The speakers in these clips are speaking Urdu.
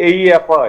AEFI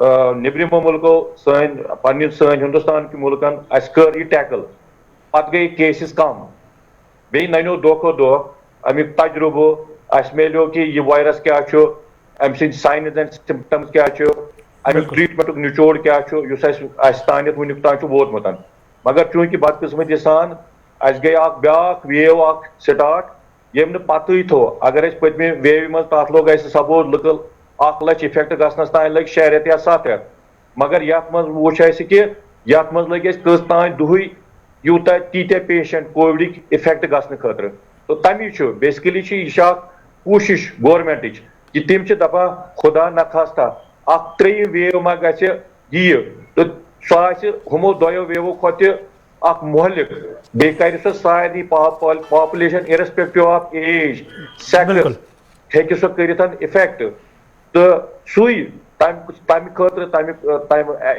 نیبرمو ملکو سن ہندوستان کی ملکن اس کر یہ ٹیکل پتہ گئی کیسز کم بیٚیہِ ننیو دۄہ کھۄتہٕ دۄہ امیُک تجربہٕ اَسہِ میلیو کہِ یہِ وایرس کیٛاہ چھُ اَمہِ سٕنٛدۍ ساینز اینڈ سمپٹمز کیٛاہ چھُ امیُک ٹریٖٹمنٹُک نچوڑ کیٛاہ چھُ یُس اَسہِ تانٮ۪تھ وٕنیُک تام چھُ ووتمُت مگر چوٗنٛکہِ بدقٕسمتی سان اَسہِ گٔے اکھ بیٛاکھ ویو اکھ سٹارٹ ییٚمۍ نہٕ پتہٕے تھوٚو اگر أسۍ پٔتمہِ ویوِ منٛز تتھ لوٚگ اَسہِ سپوز لُکل 1 لچھ اِفیکٹ گژھنس تانۍ لٔگۍ 6 رٮ۪تھ یا 7 رٮ۪تھ مگر یتھ منٛز وٕچھ اَسہِ کہِ یتھ منٛز لٔگۍ اَسہِ کٔژ تانۍ دۄہٕے یوٗتاہ تیٖتیاہ پیشنٹ کووِڈٕکۍ اِفیکٹ گژھنہٕ خٲطرٕ تہٕ تمی چھُ بیسکلی چھِ یہِ چھِ اکھ کوٗشش گورمنٹٕچ کہِ تِم چھِ دپان خدا نخواستہ اکھ 3ٚیِم ویو ما گژھِ یہِ تہٕ سۄ آسہِ ہُمو دۄیو ویوو کھۄتہٕ تہِ اکھ مہلک بیٚیہِ کرِ سۄ سارنٕے پاپولیشن اِرسپیکٹِو آف ایج سیکس ہیٚکہِ سۄ کٔرِتھ اِفیکٹ تہٕ سُے تمہِ خٲطرٕ تمیُک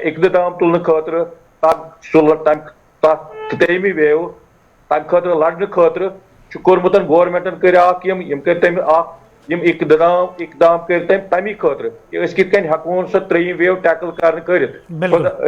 اقدام تُلنہٕ خٲطرٕ تتھ 3ٚیمہِ ویو تمہِ خٲطرٕ لڑنہٕ خٲطرٕ چھُ کوٚرمُت گورمنٹن کٔرۍ اکھ یِم کٔرۍ تٔمۍ اکھ یِم اقدام کٔرۍ تٔمۍ تمی خٲطرٕ کہِ أسۍ کِتھ کٔنۍ ہٮ۪کہون سۄ 3ٚیِم ویو ٹیکل کرنہٕ کٔرِتھ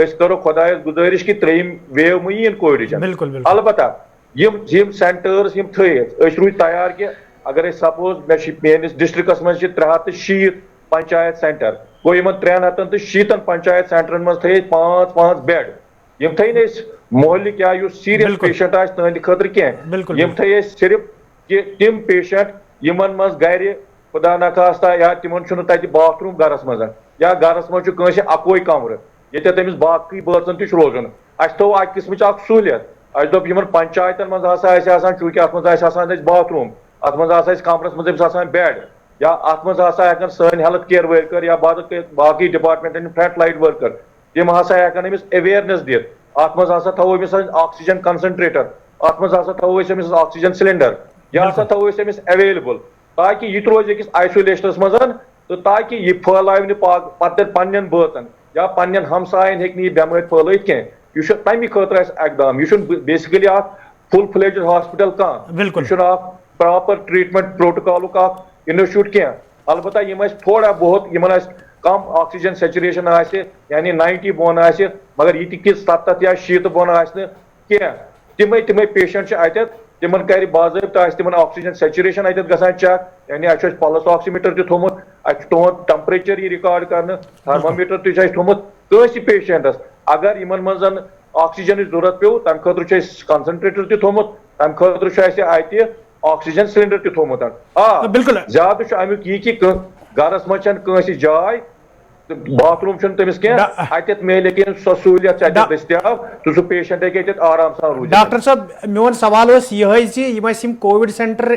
أسۍ کرو خۄدایس گُزٲرِش کہِ 3ٚیِم ویو مہ یِیِن کووِڈٕچ البتہ یِم سینٹٲرٕس یِم تھٲیِتھ أسۍ روٗدۍ تیار کہِ اگر أسۍ سپوز مےٚ چھِ میٲنِس ڈسٹرکس منٛز چھِ 360 پنچایت سینٹر گوٚو یِمن 360 پنچایت سینٹرن منٛز تھٲیِتھ 5 بیڈ یِم تھٲے نہٕ أسۍ محلٕکۍ یا یُس سیٖریس پیشنٹ آسہِ تٕہنٛدِ خٲطرٕ کینٛہہ یِم تھٲے أسۍ صرف کہِ تِم پیشنٹ یِمن منٛز گرِ خدا نخواستہ یا تِمن چھُنہٕ تتہِ باتھ روٗم گرس منٛز یا گرس منٛز چھُ کٲنٛسہِ اکوے کمرٕ ییٚتٮ۪تھ تٔمِس باقٕے بٲژن تہِ چھُ روزُن اَسہِ تھوٚو اکہِ قٕسمٕچ اکھ سہوٗلیت اَسہِ دوٚپ یِمن پنچایتن منٛز ہسا آسہِ آسان چوٗنٛکہِ اتھ منٛز آسہِ آسان اَسہِ باتھ روٗم اتھ منٛز آسہِ اَسہِ کمرس منٛز أمِس آسان بیڈ یا اتھ منٛز ہسا ہٮ۪کن سٲنۍ ہیلتھ کِیر ؤرکر یا باقٕے ڈپارٹمنٹن فرنٹ لایٹ ؤرکر تِم ہسا ہٮ۪کن أمِس اویرنس دِتھ اتھ منٛز ہسا تھاوو أمِس آکسیجن کنسنٹریٹر اتھ منٛز ہسا تھاوو أسۍ أمِس آکسیجن سلینڈر یا ہسا تھاوو أسۍ أمِس ایویلیبل تاکہِ یہِ تہِ روزِ أکِس آیسولیشنس منٛز تہٕ تاکہِ یہِ پھٲلاوِ نہٕ پتہٕ پننٮ۪ن بٲژن یا پننٮ۪ن ہمساین ہیٚکہِ نہٕ یہِ بٮ۪مٲرۍ پھٲلٲیِتھ کینٛہہ یہِ چھُ تمہِ خٲطرٕ اَسہِ اقدام یہِ چھُنہٕ بیسِکلی اکھ فُل فلیجڈ ہاسپٹل کانٛہہ یہِ چھُنہٕ اکھ پراپر ٹریٖٹمنٹ پروٹوکالُک اکھ انسٹِچوٗٹ کینٛہہ البتہ یِم اَسہِ تھوڑا بہت یِمن آسہِ کم آکسیجن سیچوریشن آسہِ یعنی 90 بۄن آسہِ مگر یہِ تہِ کہِ 70 یا 60 بۄن آسہِ نہٕ کینٛہہ تِمے پیشنٹ چھِ اتٮ۪تھ تِمن کرِ باضٲبطہٕ آسہِ تِمن آکسیجن سیچوریشن اتٮ۪تھ گژھان چیک یعنی اَسہِ چھُ اَسہِ پلس آکسیمیٹر تہِ تھوٚمُت اَسہِ چھُ تُہُنٛد ٹمپریچر یہِ رِکاڈ کرنہٕ تھرمومیٹر تہِ چھُ اَسہِ تھوٚمُت کٲنٛسہِ پیشنٹس اگر یِمن منٛز آکسیجنٕچ ضروٗرت پیٚو تمہِ خٲطرٕ چھُ اَسہِ کنسنٹریٹر تہِ تھوٚمُت تمہِ خٲطرٕ چھُ اَسہِ اتہِ آکسیجن سلینڈر تہِ تھوٚمُت زیادٕ چھُ امیُک یہِ کہِ گرس منٛز چھنہٕ کٲنٛسہِ جاے باتھ روٗم چھُنہٕ تٔمِس کینٛہہ اتٮ۪تھ میلہِ سۄ سہوٗلیت چھِ اتٮ۪تھ دٔستیاب تہٕ سُہ پیشنٹ ہیٚکہِ اتٮ۪تھ آرام سان روٗزِتھ. ڈاکٹر صٲب میون سوال اوس یِہے زِ یِم اَسہِ یِم کووِڈ سینٹر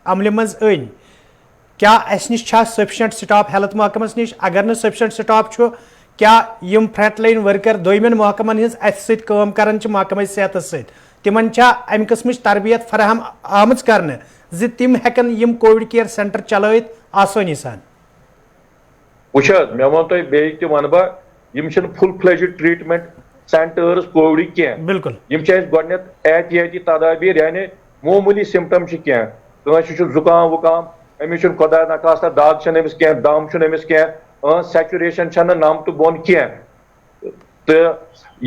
عملہِ منٛز أنۍ کیٛاہ اَسہِ نِش چھا سفیشنٹ سٹاف ہیلتھ محکمس نِش اگر نہٕ سفیشنٹ سٹاف چھُ کیٛاہ یِم فرنٹ لایِن ؤرکر دوٚیمٮ۪ن محکمن ہٕنٛز اَسہِ سۭتۍ کٲم کران چھِ محکمے صحتس سۭتۍ تِمن چھا امہِ قٕسمٕچ تربیت فراہم آمٕژ کرنہٕ زِ تِم ہٮ۪کن یِم کووِڈ کِیر سینٹر چلٲوِتھ آسٲنی سان. وٕچھ حظ مےٚ ووٚن تۄہہِ بیٚیہِ تہِ وَنہٕ بہٕ یِم چھِنہٕ فُل فلیجڈ ٹریٖٹمنٹ سینٹٲرٕس کووِڈٕکۍ کینٛہہ بِلکُل یِم چھِ اَسہِ گۄڈٕنٮ۪تھ احتِیاطی تدابیٖر یعنی معموٗلی سِمپٹم چھِ کینٛہہ کٲنٛسہِ چھُ زُکام وُکام أمِس چھُنہٕ خۄدا نخواستہ دگ چھنہٕ أمِس کینٛہہ دم چھُنہٕ أمِس کینٛہہ سیچوریشن چھنہٕ 90 بۄن کینٛہہ تہٕ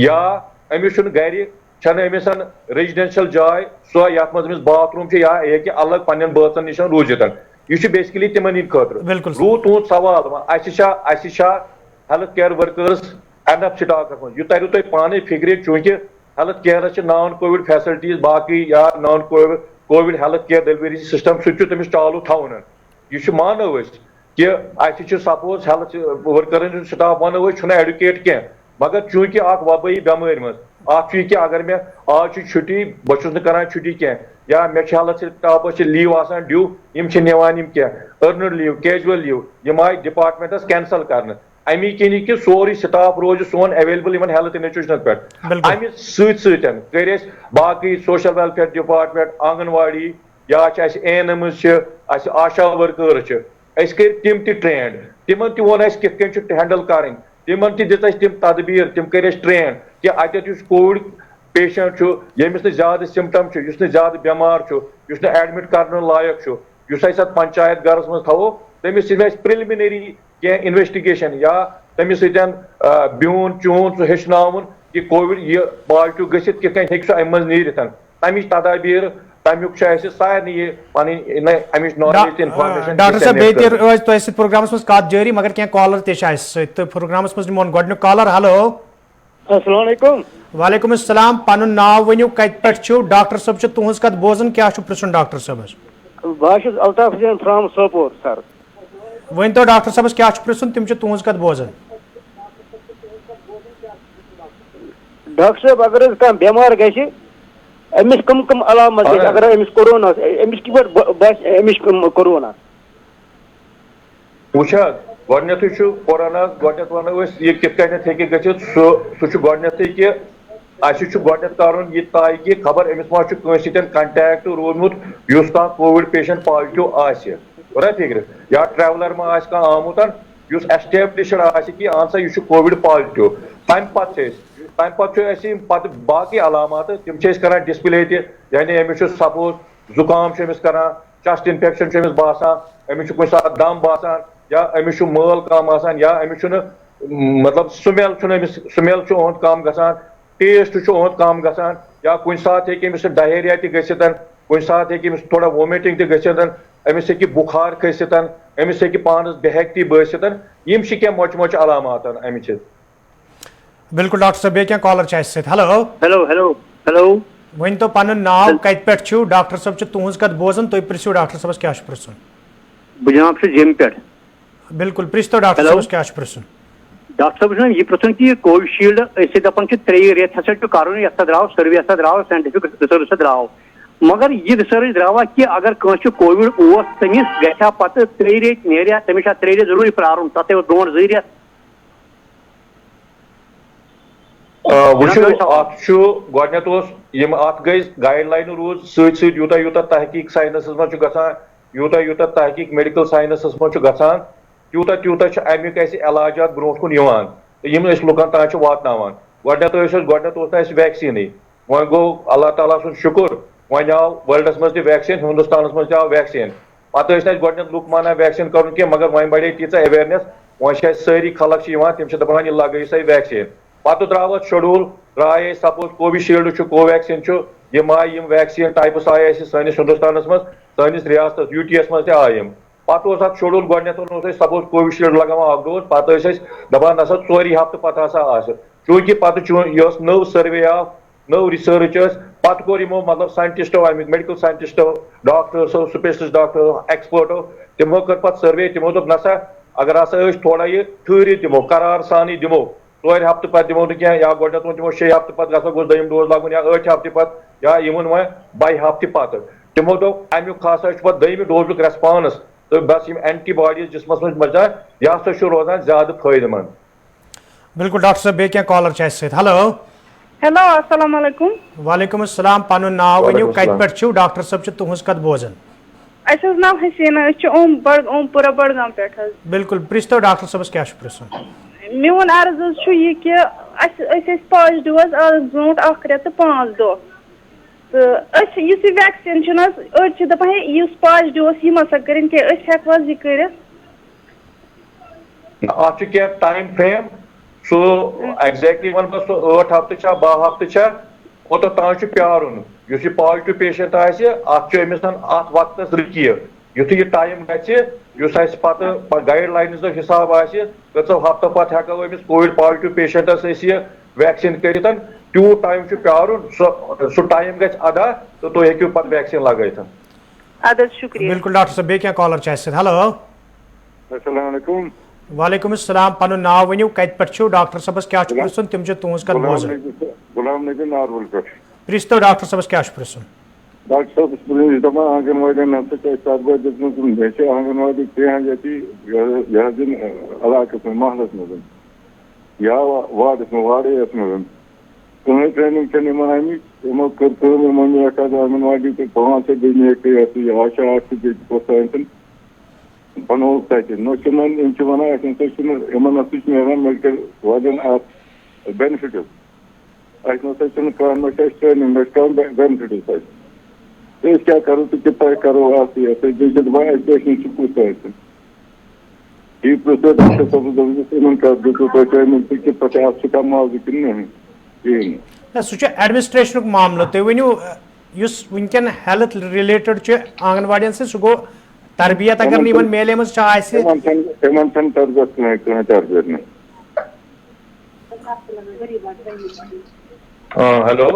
یا أمِس چھُنہٕ گرِ چھنہٕ أمِس ریزڈینشل جاے سۄ یتھ منٛز أمِس باتھ روٗم چھُ یا ہیٚکہِ الگ پننٮ۪ن بٲژن نِش روٗزِتھ یہِ چھُ بیسکلی تِمن ہٕنٛدِ خٲطرٕ روٗد تُہُنٛد سوال اَسہِ چھا ہیلتھ کِیر ؤرکٲرٕس اینف سٹاکس منٛز یہِ تریو تۄہہِ پانے فِکرِ چوٗنٛکہِ ہیلتھ کِیرس چھِ نان کووِڈ فیسلٹیٖز باقٕے یا naan covid health care delivery system سُہ تہِ چھُ تٔمِس چالوٗ تھاوُن یہِ چھُ مانو أسۍ کہِ اَسہِ چھُ سپوز ہیلتھ ؤرکرن ہُنٛد سٹاف ونو أسۍ چھُنہٕ ایڈوکیٹ کینٛہہ مگر چوٗنٛکہِ اکھ وبٲیی بٮ۪مٲرۍ منٛز اکھ چھُ یہِ کہِ اگر مےٚ آز چھُ چھُٹی بہٕ چھُس نہٕ کران چھُٹی کینٛہہ یا مےٚ چھِ ہیلتھ سٹافس چھِ لیٖو آسان ڈیوٗ یِم چھِ نِوان یِم کینٛہہ أرنڈ لیٖو کیجول لیٖو یِم آیہِ ڈپارٹمنٹس کینسل کرنہٕ امی کِنی کہِ سورُے سٹاف روزِ سون ایویلیبل یِمن ہیلتھ انسٹِٹیوشنن پٮ۪ٹھ امہِ سۭتۍ سۭتۍ کٔرۍ أسۍ باقٕے سوشل ویلفیر ڈپارٹمنٹ آنگن واڑی یا چھِ اَسہِ ANMs چھِ اَسہِ آشا ؤرکٲرٕس چھِ أسۍ کٔرۍ تِم تہِ ٹرینڈ تِمن تہِ ووٚن اَسہِ کِتھ کٔنۍ چھُ ہینڈل کرٕنۍ تِمن تہِ دِژ اَسہِ تِم تدبیٖر تِم کٔرۍ اَسہِ ٹرین کہِ اتٮ۪تھ یُس کووِڈ پیشنٹ چھُ ییٚمِس نہٕ زیادٕ سِمپٹم چھُ یُس نہٕ زیادٕ بٮ۪مار چھُ یُس نہٕ ایڈمِٹ کرنہٕ لایق چھُ یُس أسۍ اتھ پنچایت گرس منٛز تھاوو تٔمِس چھِ اَسہِ پرلمنری کینٛہہ انویسٹِگیشن یا تمس سۭتۍ بِہُن چون سُہ ہیٚچھناوُن کہ کووِڈ یہ پازٹِو گٔژھِتھ کِتھ کٔنۍ ہیٚکہِ سُہ اَمہِ منٛز نیٖرِتھ تَمِچ تدابیٖر تَمیُک چھُ اَسہِ سارنٕے یہِ پَنٕنۍ اَمِچ نالیج تہٕ انفارمیشن. ڈاکٹر صٲب بیٚیہِ تہِ روزِ تۄہہِ سۭتۍ پروگرامس منٛز کتھ جٲری مگر کینٛہہ کالر تہِ چھِ اَسہِ سۭتۍ تہٕ پروگرامس منٛز نِمون گۄڈنیُک کالر. ہیلو السلام علیکم. وعلیکم السلام. پنُن ناو ؤنِو, کتہِ پٮ۪ٹھ چھِو؟ ڈاکٹر صٲب چھِ تُہنٛز کتھ بوزان, کیٛاہ چھُ پرٛژھُن ڈاکٹر صٲبس؟ بہٕ چھُس الطاف حُسین فرام سوپور سر. ؤنۍتو ڈاکٹر صٲبس کیٛاہ چھُ پرٛژھُن, تِم چھِ تُہنٛز کتھ بوزان. ڈاکٹر صٲب اگر حظ کانٛہہ بٮ۪مار گژھِ أمِس کم علامت گژھِ اگر أمِس کورونا أمِس کِتھ پٲٹھۍ باسہِ أمِس کورونا؟ وٕچھ حظ گۄڈنیٚتھٕے چھُ کورونا گۄڈنیٚتھ وَنو أسۍ یہِ کِتھ کٔنٮ۪تھ ہیٚکہِ گٔژھِتھ سُہ چھُ گۄڈنیٚتھٕے کہِ اَسہِ چھُ گۄڈنیٚتھ کَرُن یہِ طے کہِ خبر أمِس ما چھُ کٲنٛسہِ سۭتۍ کنٹیکٹ روٗدمُت یُس کانٛہہ کووِڈ پیشنٹ پازٹِو آسہِ برا فِکرِ, یا ٹریولر ما آسہِ کانٛہہ آمُت یُس ایسٹیبلِشڈ آسہِ کہِ اہن سا یہِ چھُ کووِڈ پازٹِو. تَمہِ پتہٕ چھُ اَسہِ پتہٕ باقٕے علامات تِم چھِ أسۍ کران ڈِسپلے تہِ, یعنی أمِس چھُ سپوز زُکام چھُ أمِس کران, چسٹ انفیکشن چھُ أمِس باسان, أمِس چھُ کُنہِ ساتہٕ دم باسان, یا أمِس چھُ مٲل کم آسان, یا أمِس چھُنہٕ مطلب سُمیل چھُنہٕ أمِس سُمیل چھُ اُہُنٛد کم گژھان, ٹیسٹ چھُ اُہُنٛد کم گژھان, یا کُنہِ ساتہٕ ہیٚکہِ أمِس ڈہیریا تہِ گٔژھِتھ, کُنہِ ساتہٕ ہیٚکہِ أمِس تھوڑا وومِٹنگ تہِ گٔژھِتھ, أمِس ہیٚکہِ بُخار کھٔسِتھ, أمِس ہیٚکہِ پانس بے ہیٚکتی بٲسِتھ. یِم چھِ کینٛہہ مۄچہِ مۄچہِ علامات اَمِچہِ. بالکل ڈاکٹر صٲب, بیٚیہِ کینٛہہ کالر چھِ اَسہِ سۭتۍ. ہیلو ہیلو ؤنۍتو پنُن ناو, کتہِ پٮ۪ٹھ چھِو؟ ڈاکٹر صٲب چھِ تُہنٛز کتھ بوزان, تُہۍ پرٛژھِو ڈاکٹر صٲبس کیٛاہ چھُ پرٛژھُن. بہٕ جناب چھُس جیٚمہِ پٮ۪ٹھ. بالکل پرٛژھۍتو ڈاکٹر صٲبس کیٛاہ چھُ پرٛژھُن. ڈاکٹر صٲب چھُ یہِ پرٛژھُن کہِ کووِڈ شیٖلڈ أسۍ چھِ دپان کہِ 3 رٮ۪تھ ہسا چھُ کَرُن, یہِ ہسا درٛاو سٔروے ہسا درٛاو ساینٹِفِک رِسٲرٕچ ہسا درٛاو, مگر یہِ رِسٲرٕچ درٛاوا کہِ اگر کٲنٛسہِ کووِڈ اوس تٔمِس گژھِ ہا پتہٕ 3 رٮ۪تھ نیرِ ہا, تٔمِس چھا 3 رٮ۪تھ ضروٗری پرٛارُن, تتھ اوس برونٛٹھ 2 رٮ۪تھ. وٕچھِو اتھ چھُ گۄڈنیٚتھ اوس یِم اتھ گٔے گایڈ لاینہٕ روٗز سۭتۍ سۭتۍ یوٗتاہ یوٗتاہ تحقیٖق ساینسس منٛز چھُ گژھان, یوٗتاہ یوٗتاہ تحقیٖق میڈِکل ساینسس منٛز چھُ گژھان, تیوٗتاہ تیوٗتاہ چھُ امیُک اَسہِ علاجات برونٛٹھ کُن یِوان تہٕ یِم أسۍ لُکن تام چھِ واتناوان. گۄڈنیٚتھ اوس نہٕ اَسہِ ویکسیٖنٕے, وۄنۍ گوٚو اللہ تعالیٰ سُنٛد شُکُر, وۄنۍ آو ورلڈس منٛز تہِ ویکسیٖن, ہندوستانس منٛز تہِ آو ویکسیٖن. پتہٕ ٲسۍ نہٕ اَسہِ گۄڈنیٚتھ لُکھ مانان ویکسیٖن کرُن کینٛہہ, مگر وۄنۍ بڑے تیٖژاہ ایویرنیس, وۄنۍ چھِ اَسہِ سٲری خلق چھِ یِوان تِم چھِ دپان یہِ لگٲیِو سا یہِ ویکسیٖن. پتہٕ درٛاو اَتھ شڈوٗل, درٛاے اَسہِ سپوز کووِشیٖلڈ چھُ, کو ویکسیٖن چھُ, یِم آیہِ یِم ویکسیٖن ٹایپٕس آیہِ اَسہِ سٲنِس ہندوستانس منٛز, سٲنِس ریاستس UT یس منٛز تہِ آیہِ یِم. پتہٕ اوس اتھ شڈوٗل گۄڈنیٚتھ اوس اَسہِ سپوز کووِشیٖلڈ لگاوان 1 ڈوز, پتہٕ ٲسۍ أسۍ دپان نسا 4 ہفتہٕ پتہٕ ہسا آسہِ, چوٗنٛکہِ پتہٕ یہِ ٲس نٔو سٔروے آو, نٔو رِسٲرٕچ ٲس, پتہٕ کوٚر یِمو مطلب ساینٹِسٹو امیُک میڈِکل ساینٹِسٹو, ڈاکٹرسو, سپیشلِسٹ ڈاکٹر, ایکسپٲرٹو, تِمو کٔر پتہٕ سٔروے, تِمو دوٚپ نسا اگر ہسا أسۍ تھوڑا یہِ ٹھٕہرِتھ دِمو, قرار سانٕے دِمو, 4 ہفتہٕ پتہٕ دِمو نہٕ کینٛہہ, یا گۄڈنیٚتھ ووٚن تِمو 6 ہفتہٕ پتہٕ گژھو گوٚژھ 2یم ڈوز لاگُن, یا 8 ہفتہٕ پتہٕ, یا یِمن وۄنۍ 22 ہفتہٕ پتہٕ. تِمو دوٚپ امیُک ہسا چھُ پتہٕ 2یمہِ ڈوزُک ریسپانس تہٕ بس یِم اینٹی باڈیٖز جسمس منٛز بچان, یہِ ہسا چھُ روزان زیادٕ فٲیدٕ منٛد. بالکل ڈاکٹر صٲب, بیٚیہِ کینٛہہ کالر چھِ اَسہِ سۭتۍ. ہیلو السلام علیکم. وعلیکم السلام. پنُن ناو ؤنِو, کتہِ پٮ۪ٹھ چھِو؟ ڈاکٹر صٲب چھِ تُہنٛز کتھ بوزان. اَسہِ حظ ناو حسیٖنا, أسۍ چھِ اومپورہ بڈگام پٮ۪ٹھ حظ. بالکل پرٛژھۍتو ڈاکٹر صٲبس کیٛاہ چھُ پرٛژھُن. میون عرض حظ چھُ یہِ کہِ أسۍ ٲسۍ پازٹِو حظ آز برونٛٹھ 1 رٮ۪تھ تہٕ 5 دۄہ, تہٕ أسۍ یُس یہِ ویکسیٖن چھُنہٕ حظ, أڑۍ چھِ دپان ہے یُس پازٹِو اوس یہِ ما سا کٔرِنۍ کینٛہہ, أسۍ ہٮ۪کو حظ یہِ کٔرِتھ؟ اتھ چھُ کینٛہہ ٹایم فریم, سُہ ایگزیکٹلی ونہٕ بہٕ سُہ 8 ہفتہٕ چھا 12 ہفتہٕ چھا, اوٚتتھ تام چھُ پیارُن. یُس یہِ پازٹِو پیشنٹ آسہِ اتھ چھُ أمِس اتھ وقتس رُکہِ, یُتھُے یہِ ٹایم گژھِ, یُس اَسہِ پتہٕ گایڈ لاینزو حساب آسہِ, کٔژو ہفتو پتہٕ ہٮ۪کو أمِس کووِڈ پازٹِو پیشنٹس أسۍ یہِ ویکسیٖن کٔرِتھ, تیوٗت ٹایم چھُ پیارُن, سُہ ٹایم گژھِ ادا تہٕ تُہۍ ہیٚکِو پتہٕ ویکسیٖن لگٲوِتھ. ادٕ حظ شُکریہ. بالکل ڈاکٹر صٲب, بیٚیہِ کینٛہہ کالر چھِ اَسہِ سۭتۍ. ہیلو السلام علیکم. وعلیکم السلام. پنُن ناو ؤنِو, کتہِ پٮ۪ٹھ چھِو؟ ڈاکٹر صٲبس کیٛاہ چھُ پرٛژھُن, تِم چھِ تُہنٛز کتھ بوزان. غلام نبی ناروَل پٮ۪ٹھ. پرٛژھۍتو ڈاکٹر صٲبس کیٛاہ چھُ پرٛژھُن. ڈاکٹر صٲب بہٕ چھُس دپان آنگن واڑٮ۪ن ہسا چھِ اَسہِ تَتھ بٲتھِس منٛز مےٚ چھِ آنگن واڑی 3 ییٚتی یہِ حظ یِم علاقس منٛز محلس منٛز, یا واڑس منٛز واڑس منٛز, کٕہٕنۍ ٹرینِنگ چھَنہٕ یِمن آمٕچ. یِمو کٔر کٲم, یِمو نِیَکھ حظ آنگن واڑی تہٕ 5 بیٚیہِ نِیَکھ یہِ آشا اکھ تہٕ بیٚیہِ پوٚتُس بنووُکھ تَتہِ. نہ چھِ یِمن, یِم چھِ ونان اَسہِ نسا چھُنہٕ یِمن ہسا چھُ نیران میڈِکل والٮ۪ن اَتھ بینِفِٹٕس, اَسہِ نسا چھُنہٕ کانٛہہ, نہ چھِ اَسہِ ٹرینِنگ, نہ چھِ کانٛہہ بینِفِٹٕس اَسہِ. أسۍ کیٛاہ کرو تہٕ کِتھ پٲٹھۍ کرو اَتھ یہِ, بیٚیہِ چھِ دپان اَسہِ پیشنٹ چھُ کُس آسہِ. یہ پرسے ڈاکٹر صاحب کہ پتہ کا معاوضہ کن نہیں سہ ایڈمنسٹریشن معاملہ تھی ورنو اس ونکن ہیلتھ ریلیٹڈ آنگن واڑین سے سہ گو تربیت اگر نیون میلے مز تربیت تربیت نہیں ہیلو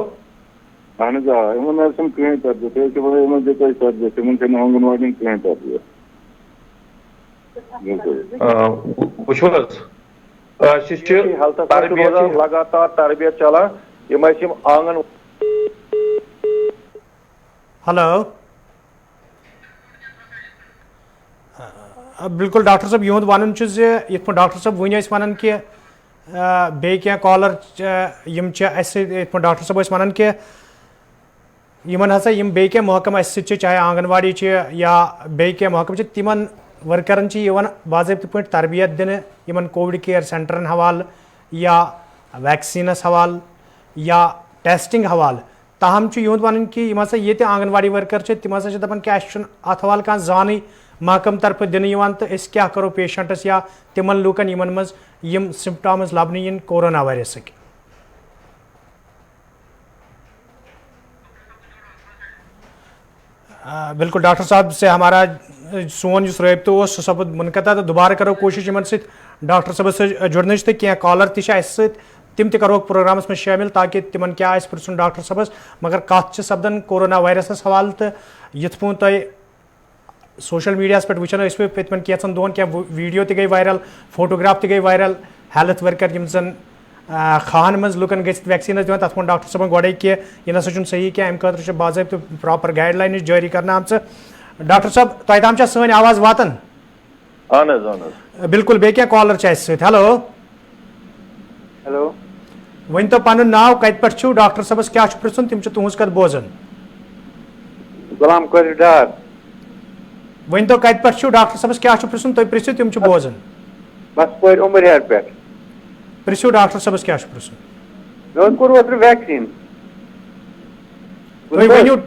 اہن حظ کہیں تربیت تربیت آنگن واڑی کہیں تربیت تربیت لگاتار تربیت چلان آنگن ہلو بالکل ڈاکٹر صاحب یہد ون یت پہ ڈاکٹر صاحب ون ون کہ بیٚیہِ کینٛہہ کالر یِم چھِ اَسہِ سۭتۍ یِتھ پٲٹھۍ ڈاکٹر صٲب ٲسۍ وَنان کہ یِمن ہسا یِم بیٚیہِ کینٛہہ محکم اَسہِ سۭتۍ چھِ چاہے آنگن واڑی چھِ یا بیٚیہِ کینٛہہ محکم چھِ تِمن ورکرن چھِ یِوان باضٲبطہٕ پٲٹھۍ تربیت دِنہٕ یِمن کووِڈ کِیر سینٹرن حوالہٕ یا ویکسیٖنس حوالہٕ یا ٹیسٹنگ حوالہٕ تاہم چھُ یِہُنٛد وَنُن کہ یِم ہسا ییٚتہِ آنگن واڑی ورکر چھِ تِم ہسا چھِ دپان کہ اَسہِ چھُنہٕ اَتھ حوالہٕ کانٛہہ زانٕے محکم طرفہٕ دِنہٕ یِوان تہٕ أسۍ کیٛاہ کرو پیشنٹس یا تِمن لوٗکن یِمن منٛز یِم سمپٹامز لبنہٕ یِن کورونا وایرسٕکۍ بالکل ڈاکٹر صاحب سے ہمارا سون اس رابطہ اس سہ سپد منقطع تو دوبارہ کرو کوشش یمن سۭتۍ ڈاکٹر صاحبس سۭتۍ جڑنٕچ تہٕ کینٛہہ کالر تہِ چھِ اَسہِ سۭتۍ تِم تہِ کروکھ پروگرامس منٛز شٲمِل تاکہِ تِمن کیٛاہ آسہِ پرژھُن ڈاکٹر صاحبس مگر کتھ چھِ سپدان کورونا وایرسس حوالہٕ تہٕ یِتھ پٲٹھۍ تۄہہِ سوشل میڈیاہس پٮ۪ٹھ وٕچھان ٲسوٕ پٔتمٮ۪ن کینٛژن دۄہن کینٛہہ ویٖڈیو تہِ گٔے وایرل فوٹوگراف تہِ گٔے وایرل ہیلتھ ورکر یِم زن خاہن منٛز لُکن گٔژھِتھ ویکسیٖنس دِوان تتھ ووٚن ڈاکٹر صٲبن گۄڈے کہ یہِ نسا چھُنہٕ صحیح کینٛہہ امہِ خٲطرٕ چھِ باضٲبطہٕ پراپر گایڈ لاینٕز جٲری کرنہٕ آمژٕ ڈاکٹر صٲب تۄہہِ تام چھا سٲنۍ آواز واتان اہن حظ اہن حظ بالکل بیٚیہِ کینٛہہ کالر چھِ اَسہِ سۭتۍ ہیلو ہیلو ؤنۍتو پنُن ناو کتہِ پٮ۪ٹھ چھِو ڈاکٹر صٲبس کیٛاہ چھُ پرژھُن تِم چھِ تُہنٛز کتھ بوزان غلام قادر ڈار ؤنۍتو کتہِ پٮ۪ٹھ چھِو ڈاکٹر صٲبس کیٛاہ چھُ پرژھُن تُہۍ پرژھِو تِم چھِ بوزان بس پورِ عمرہار پٮ۪ٹھ پرژھِو ڈاکٹر صٲبس کیٛاہ چھُ پرژھُن مےٚ حظ کوٚر اوترٕ ویکسیٖن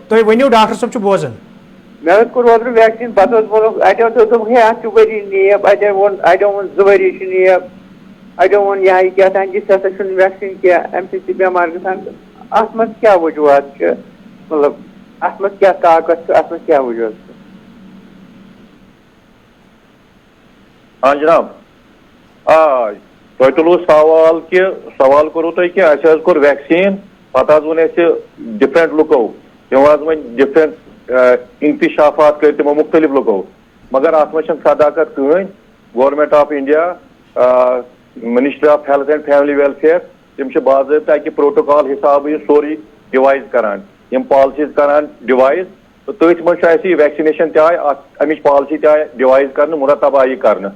تُہۍ ؤنِو ڈاکٹر صٲب چھُ بوزان مےٚ حظ کوٚر اوترٕ ویکسیٖن پتہٕ حظ ووٚنُکھ اَتہِ حظ دوٚپُکھ ہے اَتھ چھُ ؤری نیب اَتہِ ووٚن 2 ؤری چھِ نیب اَڑیو ووٚن یہِ ہا یہِ کیٛاہ تام یہِ ہسا چھُنہٕ ویکسیٖن کینٛہہ اَمہِ سۭتۍ چھِ بٮ۪مار گژھان اَتھ منٛز کیٛاہ وجوٗہات چھِ مطلب اَتھ منٛز کیٛاہ طاقت چھُ اَتھ منٛز کیٛاہ وجوٗہات چھُ ہاں جناب تۄہہِ تُلوٕ سوال کہ سوال کوٚروٕ تۄہہِ کہ اَسہِ حظ کوٚر ویکسیٖن پتہٕ حظ ووٚن اَسہِ ڈِفرنٹ لُکو تِمو حظ وۄنۍ ڈِفرنٹ انکشافات کٔرۍ تِمو مُختلف لُکو مگر اتھ منٛز چھنہٕ صداقت کٕہٕنۍ government of India ministry of health and family welfare تِم چھِ باضٲبطہٕ اکہِ پروٹوکال حسابہٕ یہِ سورُے ڈِوایز کران یِم پالسیٖز کران ڈِوایز تہٕ تٔتھۍ منٛز چھُ اَسہِ یہِ ویکسِنیشن تہِ آیہِ امِچ پالسی تہِ آیہِ ڈِوایز کرنہٕ مُرتب آیہِ یہِ کرنہٕ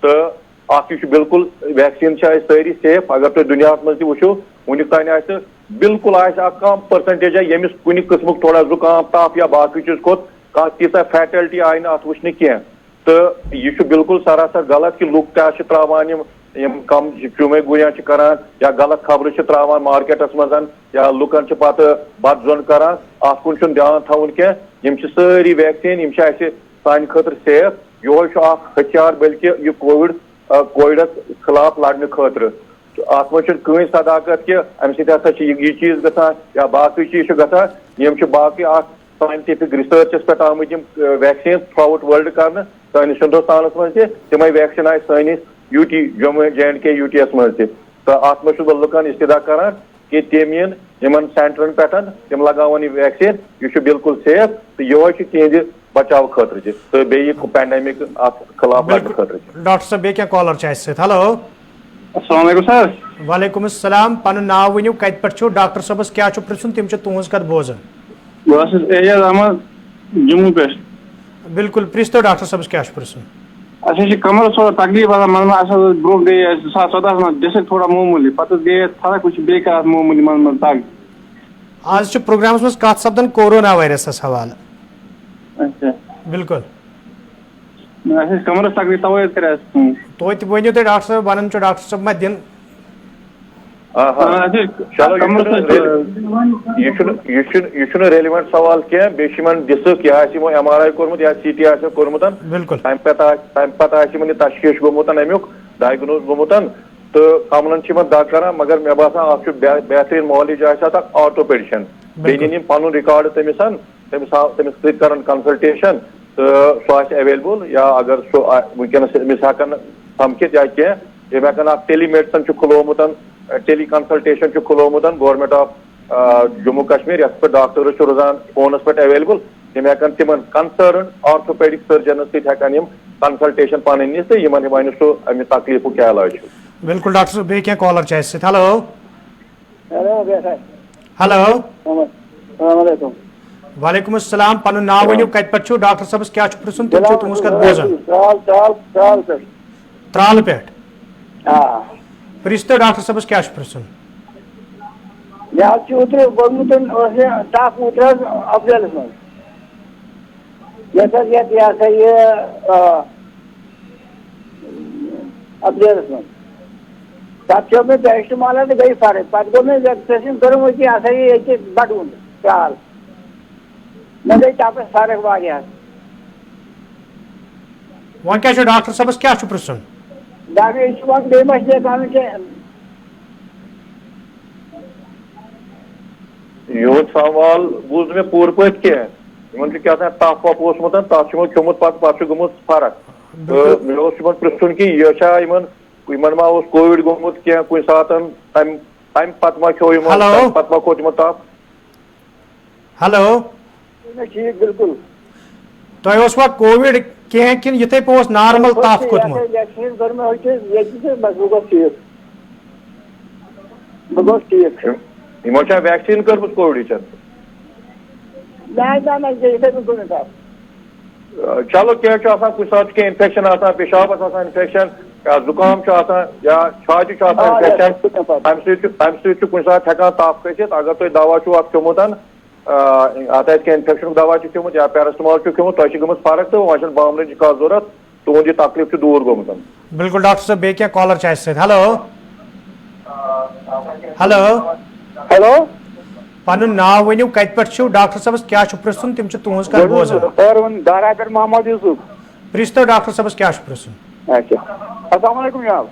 تہٕ اکھ یہِ چھُ بالکل ویکسیٖن چھِ اَسہِ سٲری سیف اگر تُہۍ دُنیاہس منٛز تہِ وٕچھو وُنیُک تانۍ آسہِ بالکل آسہِ اکھ کم پٔرسنٹیجا ییٚمِس کُنہِ قٕسمُک تھوڑا زُکام تاپھ یا باقٕے چیٖز کھوٚت کانٛہہ تیٖژاہ فیٹلٹی آیہِ نہٕ اتھ وٕچھنہٕ کینٛہہ تہٕ یہِ چھُ بالکل سراسر غلط کہ لُکھ کیٛاہ چھِ تراوان یِم کم چُمے گویا چھِ کران یا غلط خبرٕ چھِ تراوان مارکیٹس منٛز یا لُکن چھِ پتہٕ بتہٕ زوٚن کران اتھ کُن چھُنہٕ دھیان تھاوُن کینٛہہ یِم چھِ سٲری ویکسیٖن یِم چھِ اَسہِ سانہِ خٲطرٕ سیف یِہوے چھُ اکھ ہتھیار بلکہِ یہِ کووِڈس خلاف لڑنہٕ خٲطرٕ اتھ منٛز چھُنہٕ کٕہٕنۍ صداقت کہ امہِ سۭتۍ ہسا چھِ یہِ چیٖز گژھان یا باقٕے چیٖز چھِ گژھان یِم چھِ باقٕے اکھ ساینٹفک رِسٲرچس پٮ۪ٹھ آمٕتۍ یِم ویکسیٖن تھرٛوٗ آوُٹ ورلڈ کرنہٕ سٲنِس ہندوستانس منٛز تہِ تِمے ویکسیٖن آیہِ سٲنِس U T Jammu and J and کے یوٗ ٹی یس منٛز تہِ تہٕ اتھ منٛز چھُس بہٕ لُکن استدا کران کہ تِم یِن یِمن سینٹرن پٮ۪ٹھ تِم لگاون یہِ ویکسیٖن یہِ چھُ بالکل سیف تہٕ یِہوے چھُ تِہنٛدِ بچاو خٲطرٕ تہِ تہٕ بیٚیہِ یہِ پینڈیمِک اتھ خلاف لڑنہٕ خٲطرٕ تہِ ڈاکٹر صٲب بیٚیہِ کینٛہہ کالر چھِ اَسہِ سۭتۍ ہیلو السلام علیکم سر وعلیکم السلام پنُن ناو ؤنِو کتہِ پٮ۪ٹھ چھِو ڈاکٹر صٲبس کیٛاہ چھُ پرژھُن تِم چھِ تُہنٛز کتھ بوزان بہٕ حظ چھُس اعجاز احمد جموں پٮ۪ٹھ بالکل پرژھتو ڈاکٹر صٲبس کیٛاہ چھُ پرژھُن اَسہِ حظ چھِ کمرس تھوڑا تکلیٖف آسان منٛزٕ منٛزٕ اَسہِ حظ برونٛہہ گٔیے اَسہِ 2014 منٛز ڈِسک تھوڑا معموٗلی پتہٕ حظ گٔیے اَسہِ فرق وۄنۍ چھِ بیٚیہِ کران معموٗلی منٛزٕ منٛزٕ دگ آز چھُ پروگرامس منٛز کتھ سپدان کورونا وایرسس حوالہٕ اچھا بالکل اَسہِ ٲسۍ کمرس تکلیٖف تَوے حظ کَرے اَسہِ فون توتہِ ؤنِو تُہۍ ڈاکٹر صٲب ونان چھُ ڈاکٹر صٲب ما دِن چلو یہ ریلیونٹ سوال کی بیس ڈسک یہ ایم آر آئی کورمت یا سی ٹی کورمت بالکل تمہ پتہ یہ تشخیص گومت امیک ڈائگنوز گومت تو کملن دگ کران مگر مے باسان اخ بہترین معالج آٹوپیڈشن بیٚیہِ نِن پنُن رِکاڈ تٔمِس سۭتۍ کران کنسلٹیشن تو سُہ آسہِ ایویلیبل یا اگر سُہ ونکیٚنس أمِس ہٮ۪کن سمکھِتھ یا کینٛہہ یِم ہٮ۪کن اکھ ٹیلی میڈسن چھُ کھُلومُت ٹیلی کنسلٹیشن چھُ کھُلومُت گورمنٹ آف جموں کشمیر یتھ پٮ۪ٹھ ڈاکٹرز چھِ روزان فونس پٮ۪ٹھ ایویلیبل یِم ہٮ۪کن تِمن کنسرنڈ آرتھوپیڈک سٔرجنس سۭتۍ ہٮ۪کن یِم کنسلٹیشن پنٕنۍ نِتھ تہٕ یِمن ونہِ سُہ امہِ تکلیفُک کیٛاہ علاج چھُ بالکل ڈاکٹر صٲب بیٚیہِ کینٛہہ کالر چھِ اَسہِ سۭتۍ ہیلو ہیلو السلام علیکم وعلیکم السلام پنُن ناو ؤنِو کتہِ پٮ۪ٹھ چھُو ڈاکٹر صٲبس کیٛاہ چھُ پرٛژھُن تِم چھِ تُہنٛز کتھ بوزان ترٛالہٕ پٮ۪ٹھ پرٛژھِو تُہۍ ڈاکٹر صٲبس کیٛاہ چھُ پرٛژھُن مےٚ حظ چھُ اوترٕ گوٚمُت ٹَف اوترٕ حظ اپریلس منٛز یتھ حظ یتھ یہِ ہسا یہِ اپریلس منٛز تتھ کھیوٚو مےٚ پیرسٹمالا تہٕ گٔے فرق پتہٕ گوٚو مےٚ ویکسِنیشن کٔرمٕژ یہِ ہسا یہِ ییٚتہِ بٹوُن کرٛال مےٚ گٔے ٹَفس فرق واریاہ وۄنۍ کیٛاہ چھُ ڈاکٹر صٲبس کیٛاہ چھُ پرٛژھُن ڈاکٹر یہِ چھُ وۄنۍ بیٚیہِ ما چھِ کَرُن کینٛہہ یہُد سوال بوٗز مےٚ پوٗرٕ پٲٹھۍ کینٛہہ یِمن چھُ کیٛاہ تام ٹف وف اوسمُت تتھ چھُ یِمو کھیوٚمُت پتہٕ چھُ گٔمٕژ فرق تہٕ مےٚ اوس یِمن پرٛژھُن کہِ یہِ چھا یِمن ما اوس کووِڈ گوٚمُت کینٛہہ کُنہِ ساتہٕ تمہِ پتہٕ ما کھیوٚو یِمو تمہِ پتہٕ ما کھوٚت یِمو تف ہیلو ٹھیٖک بِلکُل تۄہہِ اوسوا کووِڈ کینٛہہ کِنہٕ یِتھٕے پٲٹھۍ اوس نارمل تف کھوٚتمُت ویکسیٖن کٔر مےٚ ییٚتہِ تہٕ بس بہٕ گوٚوُس ٹھیٖک بہٕ گوٚوُس ٹھیٖک یِمو چھا ویکسیٖن کٔرمٕژ کووِڈٕچ نہ یِتھٕے پٲٹھۍ گوٚو مےٚ تف چلو کینٛہہ چھُ آسان کُنہِ ساتہٕ چھُ کینٛہہ انفیکشن آسان پیشابس آسان انفیکشن یا زُکام چھُ آسان یا چھاتہِ چھُ آسان انفیکشن تمہِ سۭتۍ چھُ کُنہِ ساتہٕ ہٮ۪کان تف کھٔسِتھ اگر تۄہہِ دوا چھُو اتھ کھیوٚمُت اتھ آسہِ کینٛہہ انفیکشنُک دوا چھُ کھیوٚمُت یا پیرسٹمال چھُ کھیوٚمُت تۄہہِ چھِ گٔمٕژ فرق تہٕ وۄنۍ چھنہٕ بامبرٕچ کانٛہہ ضروٗرت تُہُنٛد یہِ تکلیٖف چھُ دوٗر گوٚمُت بالکل ڈاکٹر صٲب بیٚیہِ کینٛہہ کالر چھِ اَسہِ سۭتۍ ہیلو ہیلو ہیلو پنُن ناو ؤنِو کتہِ پٮ۪ٹھ چھِو ڈاکٹر صٲبس کیٛاہ چھُ پرٛژھُن تِم چھِ تُہنٛز کتھ بوزان دارا پٮ۪ٹھ محمد یوٗسف پرٛژھِو تُہۍ ڈاکٹر صٲبس کیٛاہ چھُ پرٛژھُن اچھا السلام علیکم جناب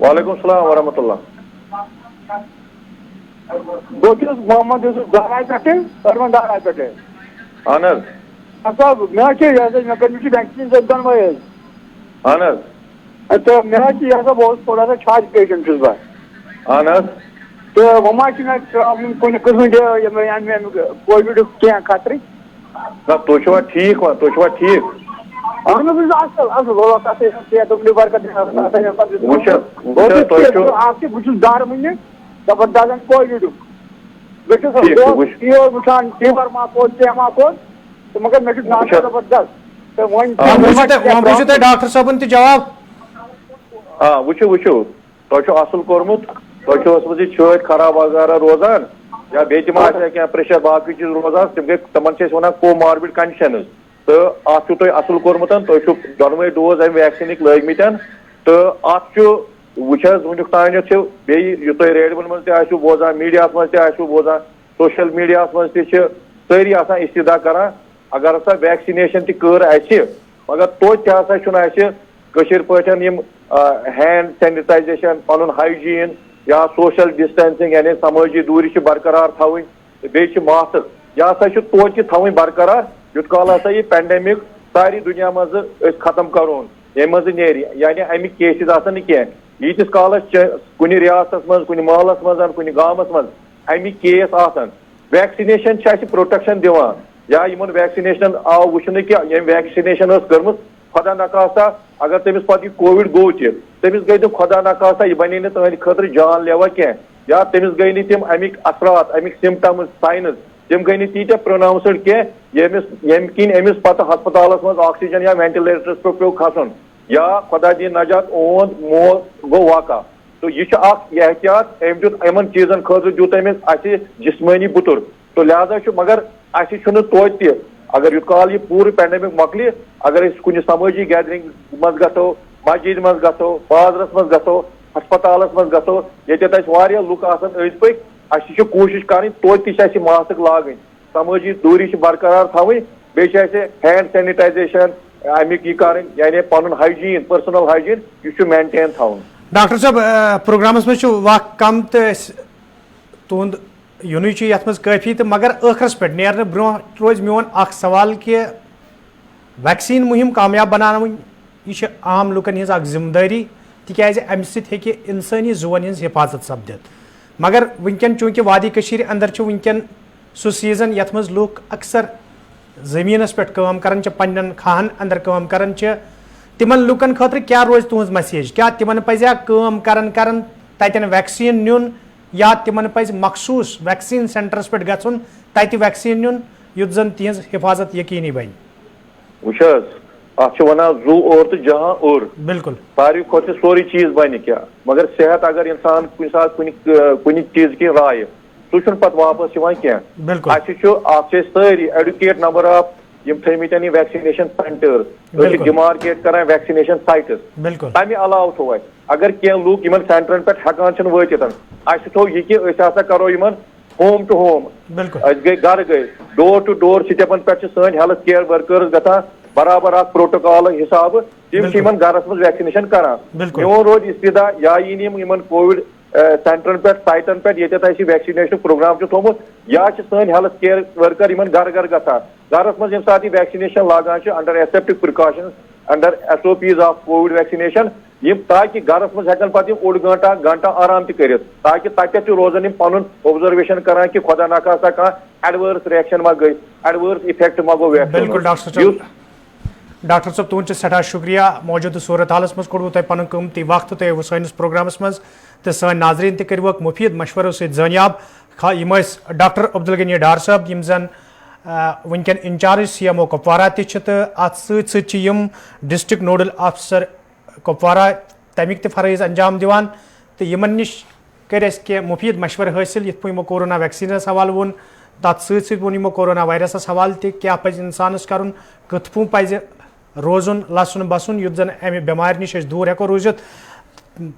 وعلیکم السلام ورحمۃ اللہ بہٕ چھُس محمد یوٗسف دارا پٮ۪ٹھٕ دارا پٮ۪ٹھٕ اہن حظ صاحب مےٚ حظ چھِ یہِ ہسا مےٚ کٔرمٕژ چھِ ویکسیٖن زٕ دۄنوَے حظ اہن حظ تہٕ مےٚ حظ چھِ یہِ ہسا بہٕ اوسُس تھوڑا سا چھاتہِ پیشنٹ چھُس بہٕ اہن حظ تہٕ وۄنۍ ما چھِ مےٚ پرٛابلِم کُنہِ قٕسمٕچ اَمیُک کووِڈُک کینٛہہ خطرٕ نہ تُہۍ چھُوا ٹھیٖک وۄنۍ تُہۍ چھُوا ٹھیٖک اہن حظ اصل اصل تتھ صحتُک برکت بہٕ چھُس ڈر وٕنہِ زبردست کووِڈُک بہٕ چھُس ٹی وی وٕچھان فیٖور ما کھوٚت کینٛہہ ما کھوٚت تہٕ مگر مےٚ چھُ ناو زبردست تہٕ وۄنۍ پرٛژھِو تُہۍ ڈاکٹر صٲبُن تہِ جواب وٕچھِو تۄہہِ چھُ اصل کوٚرمُت تۄہہِ چھُ ٲسمٕژ یہِ چھٲتۍ خراب وغیرہ روزان یا بیٚیہِ تہِ ما آسہِ کینٛہہ پریشر باقٕے چیٖز روزان تِمن چھِ أسۍ وَنان کو ماربِڈ کنڈِشنٕز تہٕ اتھ چھُو تۄہہِ اصل کوٚرمُت تۄہہِ چھُو دۄنوَے ڈوز امہِ ویکسیٖنٕکۍ لٲگمٕتۍ تہٕ اتھ چھُ وٕچھ حظ وٕنیُک تانٮ۪تھ چھِ بیٚیہِ یہِ تۄہہِ ریڈیوَن منٛز تہِ آسِوٕ بوزان میٖڈیاہس منٛز تہِ آسِوٕ بوزان سوشل میٖڈیاہس منٛز تہِ چھِ سٲری آسان استدا کران اگر ہسا ویکسِنیشن تہِ کٔر اَسہِ مگر توتہِ تہِ ہسا چھُنہٕ اَسہِ کٔشیٖر پٲٹھۍ یِم ہینڈ سینِٹایزیشن پنُن ہایجیٖن یا سوشل ڈسٹینسنگ یعنی سمٲجی دوٗری چھِ برقرار تھاوٕنۍ بیٚیہِ چھِ ماسک یہِ ہسا چھُ توتہِ تھاوٕنۍ برقرار یُت کال ہسا یہِ پینڈیمِک ساری دُنیا منٛزٕ أسۍ ختم کرون ییٚمہِ منٛزٕ نیرِ یعنی اَمِکۍ کیسِز آسن نہٕ کینٛہہ ییٖتِس کالس کُنہِ ریاستس منٛز کُنہِ محلس منٛز کُنہِ گامس منٛز اَمِکۍ کیس آسن ویکسِنیشن چھِ اَسہِ پروٹیکشن دِوان یا یِمن ویکسِنیشن آو وٕچھنہٕ کہِ ییٚمہِ ویکسِنیشن ٲس کٔرمٕژ خۄدا نخواستہ اگر تٔمِس پتہٕ یہِ کووِڈ گوٚو تہِ تٔمِس گٔے نہٕ خۄدا نخواستہ یہِ بنے نہٕ تٕہنٛدِ خٲطرٕ جان لیوا کینٛہہ یا تٔمِس گٔے نہٕ تِم اَمِکۍ اثرات اَمِکۍ سِمٹمٕز ساینٕز تِم گٔے نہٕ تیٖتیاہ پروناوسٕڈ کینٛہہ ییٚمہِ کِنۍ أمِس پتہٕ ہسپتالس منٛز آکسیجن یا وینٹِلیٹرس پٮ۪ٹھ پیوٚو کھسُن یا خۄدا دِیِن نجات اوٚہُنٛد موت گوٚو واقع تہٕ یہِ چھُ اکھ احتیاط أمۍ دیُت یِمن چیٖزن خٲطرٕ دیُت أمِس اَسہِ جسمٲنی بُتُر تہٕ لہذا چھُ مگر اَسہِ چھُنہٕ توتہِ تہِ اگر یُت کال یہِ پوٗرٕ پینڈیمِک مۄکلہِ اگر أسۍ کُنہِ سمٲجی گیدرِنگ منٛز گژھو مسجد منٛز گژھو بازرس منٛز گژھو ہسپتالس من گژھو ییٚتٮ۪تھ اَسہِ واریاہ لُکھ آسان أنٛدۍ پٔکۍ اَسہِ چھِ کوٗشِش کَرٕنۍ توتہِ تہِ چھِ اَسہِ ماسک لاگٕنۍ سمٲجی دوٗری چھِ برقرار تھاوٕنۍ بیٚیہِ چھِ اَسہِ ہینڈ سینیٹایزیشن اَمیُک یہِ کَرٕنۍ یعنی پَنُن ہایجیٖن پٔرسنل ہایجیٖن یہِ چھُ مینٹین تھاوُن. ڈاکٹر صٲب پروگرامس منٛز چھُ وقت کم تہٕ أسۍ تُہُنٛد یُنُے چھُ یتھ منٛز کٲفی تہٕ مگر ٲخرس پٮ۪ٹھ نیرنہٕ برونٛہہ روزِ میون اکھ سوال کہِ ویکسیٖن مُہِم کامیاب بناوٕنۍ یہِ چھِ عام لُکن ہٕنٛز اکھ ذمہٕ دٲری تِکیازِ امہِ سۭتۍ ہیٚکہِ انسٲنی زُوَن ہٕنٛز حفاظت سپدِتھ مگر وٕنکٮ۪ن چوٗنٛکہِ وادی کٔشیٖرِ انٛدر چھُ وٕنکٮ۪ن سُہ سیٖزن یتھ منٛز لُکھ اکثر زٔمیٖنس پٮ۪ٹھ کٲم کران چھِ پننٮ۪ن کھاہن انٛدر کٲم کران چھِ تِمن لُکن خٲطرٕ کیٛاہ روزِ تُہنٛز مسیج کیٛاہ تِمن پزیا کٲم کران تتٮ۪ن ویکسیٖن نیُن یا تِمن پزِ مخصوٗص ویکسیٖن سینٹرس پٮ۪ٹھ گژھُن تتہِ ویکسیٖن نیُن یُتھ زن تِہنٛز حفاظت یقیٖنی بنہِ. وٕچھ حظ اتھ چھِ ونان زُو اور تہٕ جہاں اور بالکل ساروی کھۄتہٕ چھِ سورُے چیٖز بنہِ کیٛاہ مگر صحت اگر انسان کُنہِ ساتہٕ کُنہِ چیٖزٕ کِنۍ رایہِ سُہ چھُنہٕ پتہٕ واپس یِوان کینٛہہ. بالکل اَسہِ چھُ اکھ چھِ أسۍ سٲری ایڈوکیٹ نمبر آف یِم تھٲیمٕتۍ یِم ویکسِنیشن سینٹٲرٕس أسۍ چھِ ڈِمارکیٹ کران ویکسِنیشن سایٹٕس بالکل تمہِ علاوٕ تھوٚو اَسہِ اگر کینٛہہ لُکھ یِمن سینٹرن پٮ۪ٹھ ہٮ۪کان چھِنہٕ وٲتِتھ اَسہِ تھوٚو یہِ کہِ أسۍ ہسا کرو یِمن ہوم ٹُو ہوم بالکل أسۍ گٔے گرٕ گٔے ڈور ٹُو ڈور سِٹیپن پٮ۪ٹھ چھِ سٲنۍ ہیلتھ کِیر ؤرکٲرٕس گژھان برابر اکھ پروٹوکال حسابہٕ تِم چھِ یِمن گرس منٛز ویکسِنیشن کران. میون روز اِستِدا یا یِن یِمن کووِڈ سینٹرن پٮ۪ٹھ سایٹن پٮ۪ٹھ ییٚتٮ۪تھ اَسہِ ویکسِنیشن پروگرام چھُ تھوٚومُت یا چھِ سٲنۍ ہیلتھ کِیر ؤرکر یِمن گرٕ گرٕ گژھان گرس منٛز ییٚمہِ ساتہٕ یہِ ویکسِنیشن لاگان چھِ under aseptic precautions under SOPs of Covid vaccination یِم تاکہِ گرس منٛز ہٮ۪کن پتہٕ یِم اوٚڑ گنٹہٕ آرام تہِ کٔرِتھ تاکہِ تتٮ۪تھ تہِ روزن یِم پنُن اوبزرویشن کران کہِ خۄدا نخواستہ کانٛہہ ایڈوٲرس رِیکشن ما گٔے ایڈوٲرس اِفیکٹ ما گوٚو ویکسیٖن. ڈاکٹر صٲب تُہُنٛد چھُ سٮ۪ٹھاہ شُکریہ موجوٗدٕ صوٗرت حالس منٛز کوٚڑوٕ تۄہہِ پنُن قۭمتی وقت تُہۍ آوٕ سٲنِس پروگرامس منٛز تہٕ سٲنۍ ناظریٖن تہِ کٔرۍوُکھ مُفیٖد مشورو سۭتۍ زٲنیاب یِم ٲسۍ ڈاکٹر عبدل غنی ڈار صٲب یِم زن وٕنکٮ۪ن انچارٕج CMO کپوارہ تہِ چھِ تہٕ اتھ سۭتۍ سۭتۍ چھِ یِم ڈسٹرکٹ نوڈل آفیسر کپوارہ تمیُک تہِ فرٲیض انجام دِوان تہٕ یِمن نِش کٔرۍ اَسہِ کینٛہہ مُفیٖد مشورٕ حٲصِل یِتھ پٲٹھۍ یِمو کورونا ویکسیٖنس حوالہٕ ووٚن تتھ سۭتۍ سۭتۍ ووٚن یِمو کورونا وایرسس حوالہٕ تہِ کیٛاہ پزِ انسانس کرُن کِتھ پٲٹھۍ پزِ روزُن لسُن بسُن یُتھ زن امہِ بٮ۪مارِ نِش أسۍ دوٗر ہٮ۪کو روٗزِتھ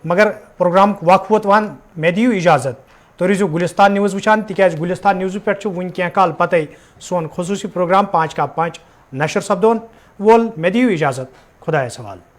مگر پروگرامُک وق ووت وۄنۍ مےٚ دِیِو اِجازت تُہۍ روٗزِو گُلِستان نِوٕز وٕچھان تِکیازِ گُلِستان نِوزٕ پٮ۪ٹھ چھُ وُنہِ کینٛہہ کال پتے سون خصوٗصی پروگرام 5 کا 5 نشر سپدون وول مےٚ دِیِو اِجازت خۄدایس حوالہٕ.